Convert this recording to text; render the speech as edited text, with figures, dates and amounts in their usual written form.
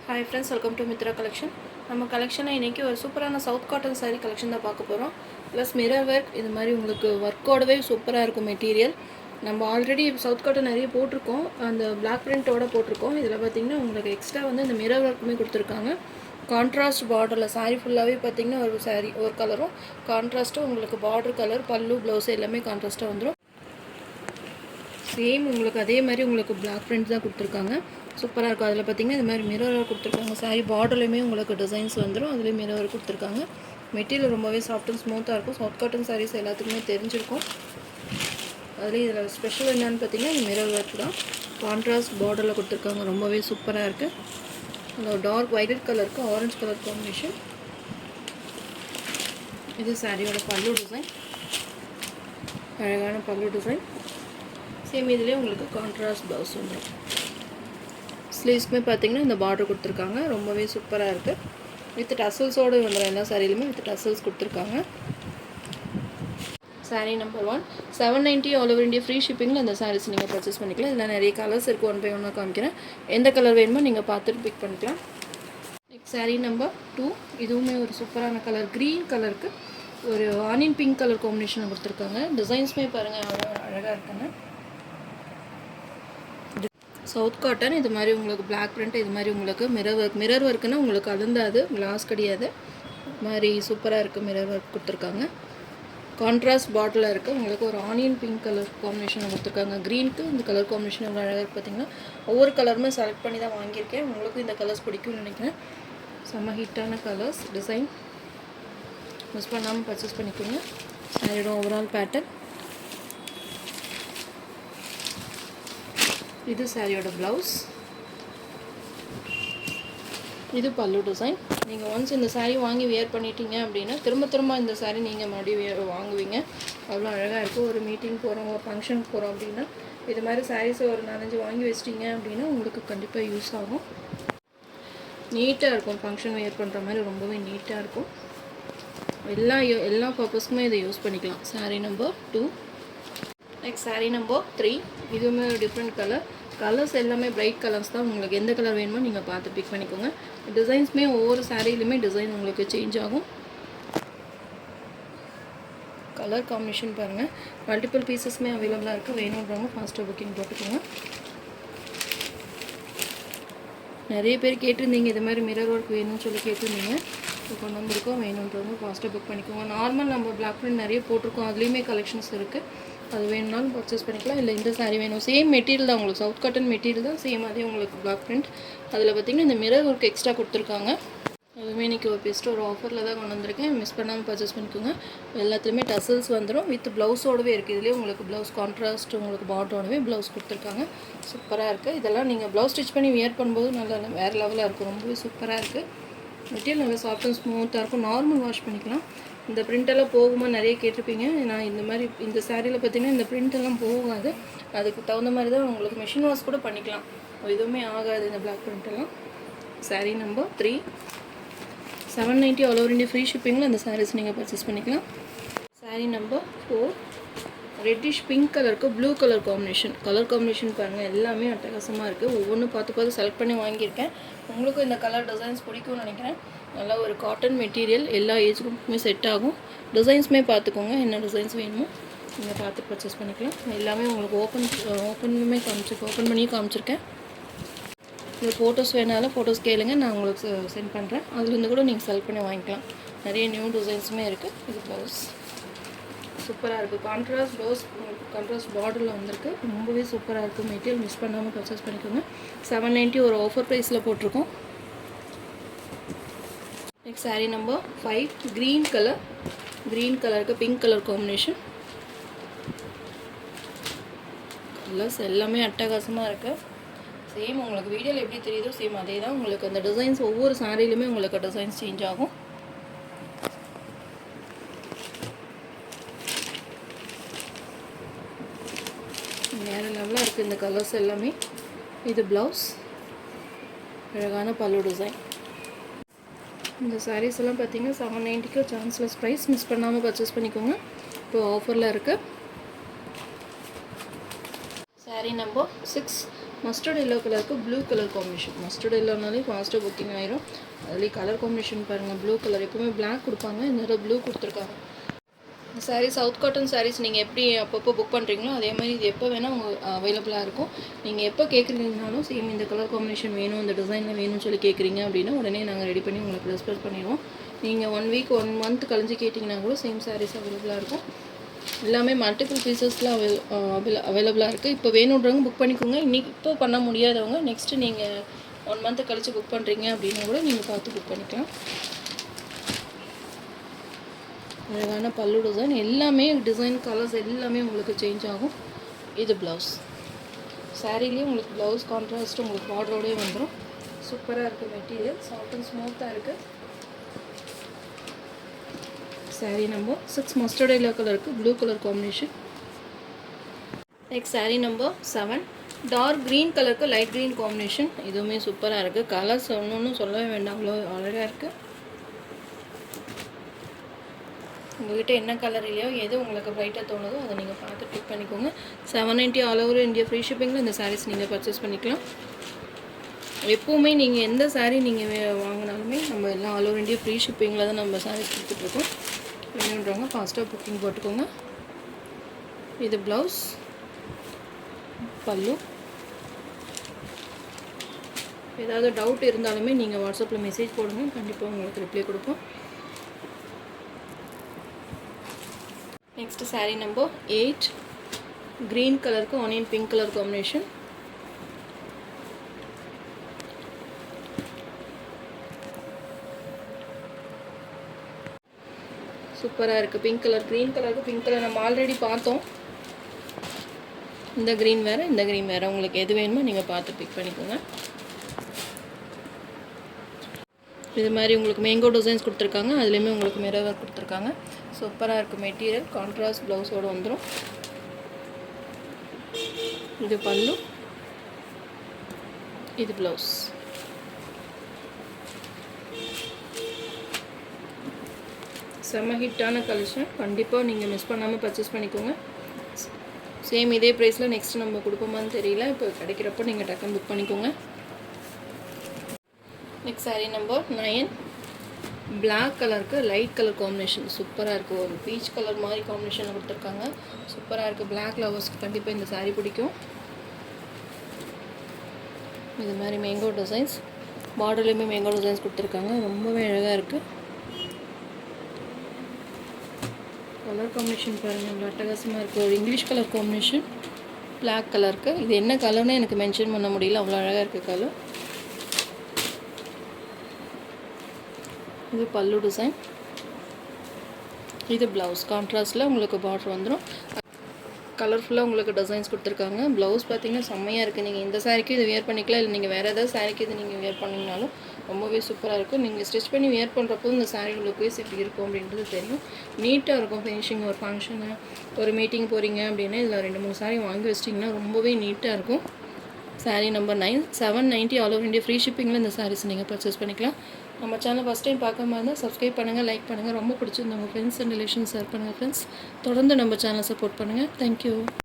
Hi friends, welcome to Mitra collection. நம்ம கலெக்ஷனில் இன்றைக்கி ஒரு சூப்பரான சவுத் காட்டன் சாரீ கலெக்ஷன் தான் பார்க்க போகிறோம். ப்ளஸ் மிரர் ஒர்க் இது மாதிரி உங்களுக்கு ஒர்க்கோடவே சூப்பராக இருக்கும் மெட்டீரியல். நம்ம ஆல்ரெடி சவுத் காட்டன் நிறைய போட்டிருக்கோம், அந்த பிளாக் பிரிண்ட்டோட போட்டிருக்கோம். இதில் பார்த்திங்கன்னா உங்களுக்கு எக்ஸ்ட்ரா வந்து இந்த மிரர் ஒர்க்குமே கொடுத்துருக்காங்க. கான்ட்ராஸ்ட் பார்டரில் சாரீ ஃபுல்லாகவே பார்த்திங்கன்னா ஒரு சாரீ ஒரு கலரும் கான்ட்ராஸ்ட்டும் உங்களுக்கு பார்டர் கலர் பல்லு ப்ளவுஸ் எல்லாமே கான்ட்ராஸ்ட்டாக வந்துடும். சேம் உங்களுக்கு அதே மாதிரி உங்களுக்கு பிளாக் பிரிண்ட் தான் கொடுத்துருக்காங்க. சூப்பராக இருக்கும். அதில் பார்த்திங்கன்னா இது மாதிரி மிரர் கொடுத்துருக்காங்க. சாரீ பார்டர்லையுமே உங்களுக்கு டிசைன்ஸ் வந்துடும், அதுலேயும் மிரர் கொடுத்துருக்காங்க. மெட்டீரியல் ரொம்பவே சாஃப்ட் அண்ட் ஸ்மூத்தாக இருக்கும். சவுத் காட்டன் சாரீஸ் எல்லாத்துக்குமே தெரிஞ்சிருக்கும். அதுலேயும் இதில் ஸ்பெஷல் என்னென்னு பார்த்திங்கன்னா இந்த மிரர் ஒர்க் தான். கான்ட்ராஸ்ட் பார்டரில் கொடுத்துருக்காங்க, ரொம்பவே சூப்பராக இருக்குது. அந்த டார்க் வைலட் கலருக்கு ஆரஞ்சு கலர் காம்பினேஷன். இது சாரியோட பல்லு டிசைன், அழகான பல்லு டிசைன். சேம் இதுலேயே உங்களுக்கு கான்ட்ராஸ்ட் ப்ளவுஸ் வந்துடும். ஸ்லீவ்ஸ்மே பார்த்திங்கன்னா இந்த பார்டர் கொடுத்துருக்காங்க, ரொம்பவே சூப்பராக இருக்குது. வித் டசல்ஸோடு வந்துடும். எல்லா சாரிலையுமே வித் டசல்ஸ் கொடுத்துருக்காங்க. Saree number 1 790 all over India free ஷிப்பிங்கில் அந்த சாரீஸ் நீங்கள் பர்ச்சேஸ் பண்ணிக்கலாம். இதில் நிறைய கலர்ஸ் இருக்குது, ஒன் பை ஒன்னாக காமிக்கிறேன். எந்த கலர் வேணுமோ நீங்கள் பார்த்துட்டு பிக் பண்ணிக்கலாம். நெக்ஸ்ட் சாரீ நம்பர் 2, இதுவுமே ஒரு சூப்பரான கலர், க்ரீன் கலருக்கு ஒரு ஆனியன் பிங்க் கலர் காம்பினேஷனில் கொடுத்துருக்காங்க. டிசைன்ஸுமே பாருங்கள் அழகாக இருக்குங்க. சவுத் காட்டன் இது மாதிரி உங்களுக்கு பிளாக் பிரிண்ட், இது மாதிரி உங்களுக்கு மிரர் ஒர்க்குன்னா உங்களுக்கு அழுந்தாது, கிளாஸ் கிடையாது. இது மாதிரி சூப்பராக இருக்குது. மிரர் ஒர்க் கொடுத்துருக்காங்க. கான்ட்ராஸ்ட் பாட்டில் இருக்குது. உங்களுக்கு ஒரு ஆனியன் பிங்க் கலர் காம்பினேஷன் கொடுத்துருக்காங்க. க்ரீனுக்கு இந்த கலர் காம்பினேஷன் எவ்வளோ அழகாக இருக்குது பார்த்திங்கன்னா. ஒவ்வொரு கலருமே செலக்ட் பண்ணி தான் வாங்கியிருக்கேன். உங்களுக்கு இந்த கலர்ஸ் பிடிக்கும்னு நினைக்கிறேன். செம்ம ஹிட்டான கலர்ஸ், டிசைன் மிஸ் பண்ணாமல் பர்ச்சேஸ் பண்ணிக்கோங்க. சாரியோட ஓவரால் பேட்டர்ன் இது. சாரியோட ப்ளவுஸ் இது. பல்லு டிசைன். நீங்கள் ஒன்ஸ் இந்த சாரீ வாங்கி வியர் பண்ணிட்டீங்க அப்படின்னா திரும்ப இந்த சாரீ நீங்கள் மறுபடியும் வாங்குவீங்க. அவ்வளோ அழகாக இருக்கும். ஒரு மீட்டிங் போகிறோம், ஒரு ஃபங்க்ஷனுக்கு போகிறோம் அப்படின்னா இது மாதிரி சாரீஸை ஒரு 4-5 வாங்கி வச்சிட்டிங்க அப்படின்னா உங்களுக்கு கண்டிப்பாக யூஸ் ஆகும். நீட்டாக இருக்கும். ஃபங்க்ஷன் வியர் பண்ணுற மாதிரி ரொம்பவே நீட்டாக இருக்கும். எல்லா பர்பஸ்க்குமே இதை யூஸ் பண்ணிக்கலாம். Saree number 2. Next sari number 3, இதுவுமே ஒரு டிஃப்ரெண்ட் கலர்ஸ் எல்லாமே பிரைட் கலர்ஸ் தான். உங்களுக்கு எந்த கலர் வேணுமோ நீங்கள் பார்த்து பிக் பண்ணிக்கோங்க. டிசைன்ஸுமே ஒவ்வொரு சாரீலையுமே டிசைன் உங்களுக்கு சேஞ்ச் ஆகும். கலர் காம்பினேஷன் பாருங்கள். மல்டிபிள் பீசஸ்மே அவைலபிளாக இருக்குது. வேணுன்றவங்க ஃபாஸ்ட்டாக புக்கிங் போட்டுக்கோங்க. நிறைய பேர் கேட்டிருந்தீங்க இது மாதிரி மிரர் ஒர்க் வேணும்னு சொல்லி கேட்டிருந்தீங்க. இப்போ கொண்டு வந்திருக்கோம். வேணுன்றவங்க ஃபாஸ்ட்டாக புக் பண்ணிக்கோங்க. நார்மல் நம்ம பிளாக் பிரிண்ட் நிறைய போட்டிருக்கோம், அதுலேயுமே கலெக்ஷன்ஸ் இருக்குது. அது வேணும்னாலும் பர்ச்சேஸ் பண்ணிக்கலாம். இல்லை இந்த சாரீ வேணும், சேம் மெட்டீரியல் தான் உங்களுக்கு, சவுத் காட்டன் மெட்டீரியல் தான், சேம் அதே உங்களுக்கு பிளாக் பிரிண்ட். அதில் பார்த்திங்கன்னா இந்த மிரர் ஒர்க் எக்ஸ்ட்ரா கொடுத்துருக்காங்க. அதுவுமே இன்றைக்கி ஒரு பெஸ்ட்டு ஒரு ஆஃபரில் தான் கொண்டு வந்திருக்கேன். மிஸ் பண்ணாமல் பர்ச்சேஸ் பண்ணிக்கோங்க. எல்லாத்துலேயுமே டசல்ஸ் வந்துடும், வித் ப்ளவுஸோடவே இருக்குது. இதுலேயே உங்களுக்கு ப்ளவுஸ் கான்ட்ராஸ்ட் உங்களுக்கு பார்டரோடவே ப்ளவுஸ் கொடுத்துருக்காங்க. சூப்பராக இருக்குது. இதெல்லாம் நீங்கள் ப்ளவுஸ் ஸ்டிச் பண்ணி வியர் பண்ணும்போது நல்லா வேறு லெவலாக இருக்கும். ரொம்பவே சூப்பராக இருக்குது. மெட்டீரியல் நல்லா சாஃப்ட் அண்ட் ஸ்மூத்தாக இருக்கும். நார்மல் வாஷ் பண்ணிக்கலாம். இந்த பிரிண்டெல்லாம் போகுமா நிறைய கேட்டிருப்பீங்க. நான் இந்த மாதிரி இந்த சாரியில் பார்த்திங்கன்னா இந்த பிரிண்டெல்லாம் போகாது. அதுக்கு தகுந்த மாதிரி தான் உங்களுக்கு மிஷின் வாஷ் கூட பண்ணிக்கலாம். எதுவுமே ஆகாது இந்த பிளாக் பிரிண்டெல்லாம். Saree number 3 790 all over India free ஷிப்பிங்கில் அந்த சாரீஸ் நீங்கள் பர்ச்சேஸ் பண்ணிக்கலாம். சாரீ நம்பர் 4 ரெட்டிஷ் பிங்க் கலருக்கு ப்ளூ கலர் காம்பினேஷன் பாருங்கள். எல்லாமே அட்டகாசமாக இருக்குது. ஒவ்வொன்றும் பார்த்து செலக்ட் பண்ணி வாங்கியிருக்கேன். உங்களுக்கும் இந்த கலர் டிசைன்ஸ் பிடிக்கும்னு நினைக்கிறேன். நல்லா ஒரு காட்டன் மெட்டீரியல், எல்லா ஏஜ் குரூப்புமே செட் ஆகும். டிசைன்ஸுமே பார்த்துக்கோங்க, என்ன டிசைன்ஸ் வேணுமோ நீங்கள் பார்த்து பர்ச்சேஸ் பண்ணிக்கலாம். எல்லாமே உங்களுக்கு ஓப்பன் பண்ணி காமிச்சிருக்கேன். இந்த ஃபோட்டோஸ் வேணாலும் ஃபோட்டோஸ் கேளுங்க, நான் உங்களுக்கு சென்ட் பண்ணுறேன். அதுலேருந்து கூட நீங்கள் செலக்ட் பண்ணி வாங்கிக்கலாம். நிறைய நியூ டிசைன்ஸுமே இருக்குது. இது ப்ளவுஸ் சூப்பராக இருக்குது. கான்ட்ராஸ்ட் பார்டரில் வந்திருக்கு. ரொம்பவே சூப்பராக இருக்குது. மெட்டீரியல் மிஸ் பண்ணாமல் பர்ச்சேஸ் பண்ணிக்கோங்க. 790 ஒரு ஆஃபர் ப்ரைஸில் போட்டிருக்கோம். நெக்ஸ்ட் சாரீ நம்பர் 5 க்ரீன் கலருக்கு பிங்க் கலர் காம்பினேஷன். கலர்ஸ் எல்லாமே அட்டகாசமாக இருக்குது. சேம் உங்களுக்கு வீடியோவில் எப்படி தெரியுதோ சேம் அதே தான். உங்களுக்கு அந்த டிசைன்ஸ் ஒவ்வொரு சாரிலையுமே உங்களுக்கு டிசைன்ஸ் சேஞ்ச் ஆகும். வேறு லெவலாக இருக்குது இந்த கலர்ஸ் எல்லாமே. இது ப்ளவுஸ், அழகான பல்லு டிசைன். இந்த சாரீஸ் எல்லாம் பார்த்தீங்கன்னா 790க்கு சான்ஸ்லெஸ் ப்ரைஸ். மிஸ் பண்ணாமல் பர்ச்சேஸ் பண்ணிக்கோங்க. இப்போ ஆஃபரில் இருக்குது. சாரீ நம்பர் 6 மஸ்டர்ட் எல்லோ கலருக்கு ப்ளூ கலர் காம்பினேஷன். மஸ்டர்ட் எல்லோனாலே ஃபாஸ்ட்டாக புக்கிங் ஆயிரும். அதுலேயே கலர் காம்பினேஷன் பாருங்கள், ப்ளூ கலர். எப்போவுமே பிளாக் கொடுப்பாங்க, இந்த தடவை ப்ளூ கொடுத்துருக்காங்க. சாரீ சவுத் காட்டன் சாரீஸ் நீங்கள் எப்படி அப்பப்போ புக் பண்ணுறீங்களோ அதே மாதிரி இது எப்போ வேணால் உங்களுக்கு அவைலபிளாக இருக்கும். நீங்கள் எப்போ கேட்குறீங்கனாலும் சேம் இந்த கலர் காம்பினேஷன் வேணும், இந்த டிசைனில் வேணும்னு சொல்லி கேட்குறீங்க அப்படின்னா உடனே நாங்கள் ரெடி பண்ணி உங்களுக்கு டிஸ்பேச் பண்ணிடுவோம். நீங்கள் 1 வீக் 1 மந்த் கழிஞ்சு கேட்டிங்கன்னா கூட சேம் சாரீஸ் அவைலபிளாக இருக்கும். எல்லாமே மல்டிபிள் பீசஸில் அவைலபிளாக இருக்குது. இப்போ வேணுன்றவங்க புக் பண்ணிக்கோங்க. இன்றைக்கி இப்போ பண்ண முடியாதவங்க நெக்ஸ்ட்டு நீங்கள் 1 மந்த்து கழித்து புக் பண்ணுறீங்க அப்படின்னா கூட நீங்கள் பார்த்து புக் பண்ணிக்கலாம். அழகான பல்லு டிசைன், எல்லாமே டிசைன் கலர்ஸ் எல்லாமே உங்களுக்கு சேஞ்ச் ஆகும். இது ப்ளவுஸ். சாரீலேயே உங்களுக்கு ப்ளவுஸ் கான்ட்ராஸ்ட் உங்களுக்கு பார்டரோடே வந்துடும். சூப்பராக இருக்குது மெட்டீரியல், சாஃப்ட் அண்ட் ஸ்மூத்தாக இருக்குது. சாரீ நம்பர் 6 மஸ்டர்ட் எல்லோ கலருக்கு blue colour combination. Next sari number 7 dark green கலருக்கு லைட் க்ரீன் காம்பினேஷன். இதுவுமே சூப்பராக இருக்குது. கலர்ஸ் ஒன்று சொல்லவே வேண்டாம், அவ்வளோ அழகாக இருக்குது. உங்கள்கிட்ட என்ன கலர் இல்லையோ எது உங்களுக்கு ப்ரைட்டாக தோணுதோ அதை நீங்கள் பார்த்து பிக் பண்ணிக்கோங்க. 790 ஆல் ஓவர் இந்தியா ஃப்ரீ ஷிப்பிங்கில் இந்த சாரீஸ் நீங்கள் பர்ச்சேஸ் பண்ணிக்கலாம். எப்போவுமே நீங்கள் எந்த சாரீ நீங்கள் வாங்கினாலுமே நம்ம எல்லாம் ஆல் ஓவர் இந்தியா ஃப்ரீ ஷிப்பிங்கில் தான் நம்ம சாரீஸ் கொடுத்துட்ருக்கோம். வேணுன்றவங்க ஃபாஸ்ட்டாக புக்கிங் போட்டுக்கோங்க. இது ப்ளவுஸ், பல்லு. ஏதாவது டவுட் இருந்தாலுமே நீங்கள் வாட்ஸ்அப்பில் மெசேஜ் போடுங்க, கண்டிப்பாக உங்களுக்கு ரிப்ளை கொடுப்போம். நெக்ஸ்ட் சாரீ நம்பர் 8 க்ரீன் கலருக்கு ஆனியன் பிங்க் கலர் காம்பினேஷன். சூப்பராக இருக்குது. பிங்க் கலர், க்ரீன் கலருக்கு பிங்க் கலர் நம்ம ஆல்ரெடி பார்த்தோம். இந்த க்ரீன் வேறு, இந்த க்ரீன் வேறு. உங்களுக்கு எது வேணுமோ நீங்கள் பார்த்து பிக் பண்ணிக்கோங்க. இது மாதிரி உங்களுக்கு மேங்கோ டிசைன்ஸ் கொடுத்துருக்காங்க, அதுலேயுமே உங்களுக்கு மிரர் ஒர்க் கொடுத்துருக்காங்க. சூப்பராக இருக்குது மெட்டீரியல். கான்ட்ராஸ்ட் ப்ளவுஸோடு வந்துடும். இது பல்லு, இது ப்ளவுஸ். செம்ம ஹிட்டான கலெக்ஷன், கண்டிப்பாக நீங்கள் மிஸ் பண்ணாமல் பர்ச்சேஸ் பண்ணிக்கோங்க. சேம் இதே ப்ரைஸில் நெக்ஸ்ட் நம்ம கொடுப்போமான்னு தெரியல, இப்போ கிடைக்கிறப்போ நீங்கள் டக்குன்னு புக் பண்ணிக்கோங்க. நெக்ஸ்ட் சாரீ நம்பர் 9 பிளாக் கலருக்கு லைட் கலர் காம்பினேஷன். சூப்பராக இருக்குது. ஒரு பீச் கலர் மாதிரி காம்பினேஷன் கொடுத்துருக்காங்க. சூப்பராக இருக்குது. பிளாக் லவர்ஸ்க்கு கண்டிப்பாக இந்த சாரீ பிடிக்கும். இது மாதிரி மேங்கோ டிசைன்ஸ், பார்டர்லேயுமே மேங்கோ டிசைன்ஸ் கொடுத்துருக்காங்க. ரொம்பவே அழகாக இருக்குது. கலர் காம்பினேஷன் பாருங்கள், இவ்வளோ அட்டகாசமாக இருக்குது. ஒரு இங்கிலீஷ் கலர் காம்பினேஷன் பிளாக் கலருக்கு. இது என்ன கலர்னு எனக்கு மென்ஷன் பண்ண முடியல, அவ்வளோ அழகாக இருக்குது கலர். இது பல்லு டிசைன், இது ப்ளவுஸ். கான்ட்ராஸ்டில் உங்களுக்கு பார்டர் வந்துடும். கலர்ஃபுல்லாக உங்களுக்கு டிசைன்ஸ் கொடுத்துருக்காங்க. ப்ளவுஸ் பார்த்தீங்கன்னா செம்மையாக இருக்குது. நீங்கள் இந்த சாரிக்கு இது வேர் பண்ணிக்கலாம், இல்லை நீங்கள் வேறு ஏதாவது சாரிக்கு இது நீங்கள் வேர் பண்ணிங்கனாலும் ரொம்பவே சூப்பராக இருக்கும். நீங்கள் ஸ்டிச் பண்ணி வேர் பண்ணுறப்போ இந்த சாரியோட லுக்ஸ் எப்படி இருக்கும் அப்படின்றது தெரியும். நீட்டாக இருக்கும். ஃபினிஷிங் ஒரு ஃபங்க்ஷனு, ஒரு மீட்டிங் போகிறீங்க அப்படின்னா இதில் 2-3 சாரி வாங்கி வச்சிட்டிங்கன்னா ரொம்பவே நீட்டாக இருக்கும். Saree number 9 790 all over India free ஷிப்பிங்கில் இந்த சாரீஸ் நீங்கள் பர்ச்சேஸ் பண்ணிக்கலாம். நம்ம சேனல் ஃபஸ்ட் டைம் பார்க்காம இருந்தால் சப்ஸ்கிரைப் பண்ணுங்கள், லைக் பண்ணுங்கள். ரொம்ப பிடிச்சிருந்தவங்க ஃப்ரெண்ட்ஸ் அண்ட் ரிலேஷன்ஸ் ஷேர் பண்ணுங்கள் ஃப்ரெண்ட்ஸ். தொடர்ந்து நம்ம சேனலை சப்போர்ட் பண்ணுங்கள். தேங்க்யூ.